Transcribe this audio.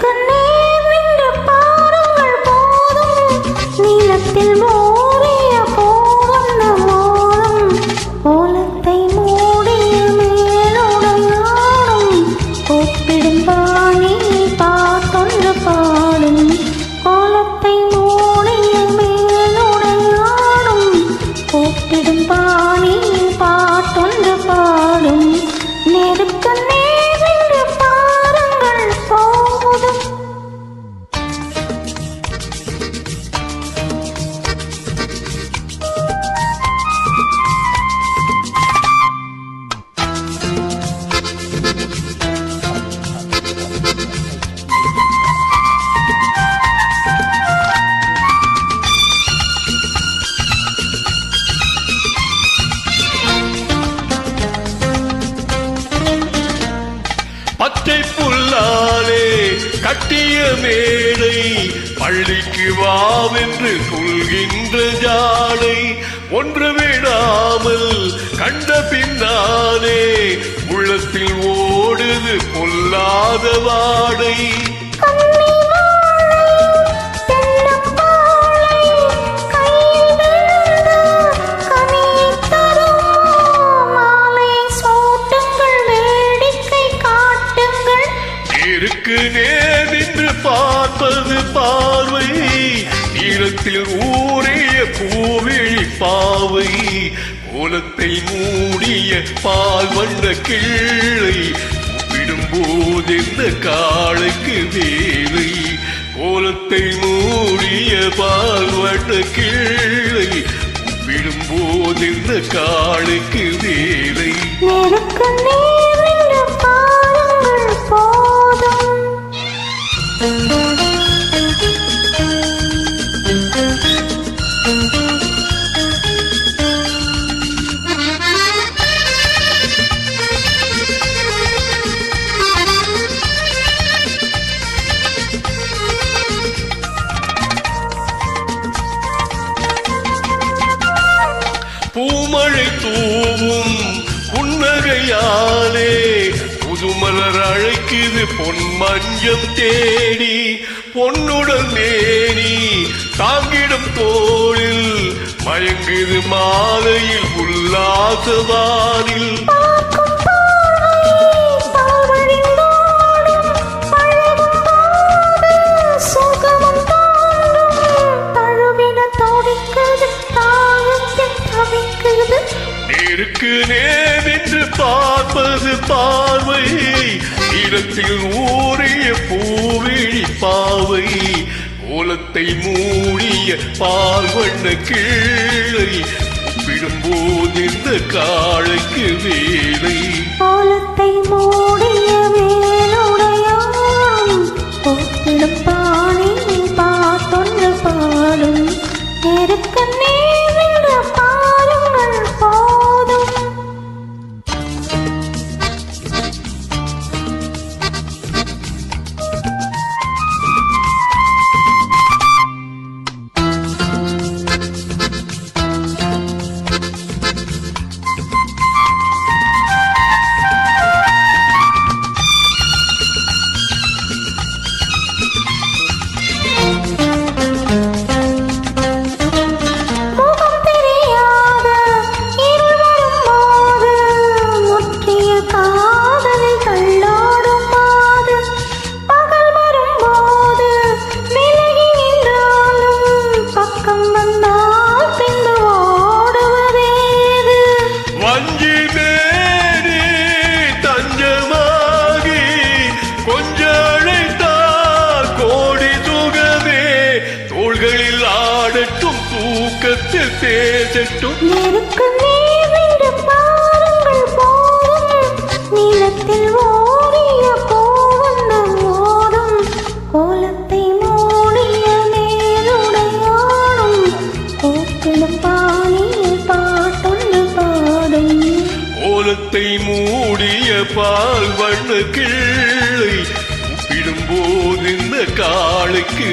நேருக்கு நேர் நின்று பாருங்கள் போதும் நீளத்தில் மோதிய போவந்த மோதும் கோலத்தை மூடிய மேலுடையாடும் கூப்பிடும் பாணி பாட்டொன்று பாடும் கோலத்தை மூடிய மேலுடையாடும் கூப்பிடும் பாணி பாட்டொன்று பாடும் நேருக்கு நேர் நின்று பாருங்கள் போதும். பச்சை புல்லாலே கட்டிய மேடை பள்ளிக்கு வாவென்று சொல்கின்ற ஜாடை ஒன்று விடாமல் கண்ட பின்னாலே உள்ளத்தில் ஓடுது பொல்லாத வாடை. நேருக்கு நேர் நின்று பார்ப்பது பார்வை நீளத்தில் ஊறிய பூவிழி பாவை கோலத்தை மூடிய பால் வண்ண கிள்ளை விடும்போது இந்த காளைக்கு வேலை கோலத்தை மூடிய பால் வண்ண கிள்ளை விடும்போது இந்த காளைக்கு வேலை. நேருக்கு நேர் நின்று பாருங்கள் போதும். பூமழை தூவும் புன்னகையாலே புதுமலர் அழைக்குது பொன் மஞ்சம் தேடி பொன்னுடன் நேரி தாங்கிடும் தோளில் மயங்குது மாலையில் உல்லாசவானில். நேருக்கு நேர் நின்று பார்ப்பது பார்வை நீளத்தில் ஊறிய பூவிழி பாவை கோலத்தை மூடிய பால் வண்ண கிள்ளை விடும்போது இந்த காளைக்கு வேலை. கோலத்தை மூடிய மேலுடையாடும் கூப்பிடும் பாணி பாட்டொன்று பாடும் நேருக்கு நேர் நின்று பாருங்கள் போதும். தூக்கத்தில் பேசட்டும். நேருக்கு நேர் நின்று பாருங்கள் போதும் நீளத்தில் ஓடிய கோவந்த மோதும் கோலத்தை மூடிய மேலுடையாடும் கூப்பிடும் பாணியில் பாட்டொன்று பாடும். கோலத்தை மூடிய பால் வண்ண கிள்ளை கூப்பிடும்போது இந்த காளைக்கு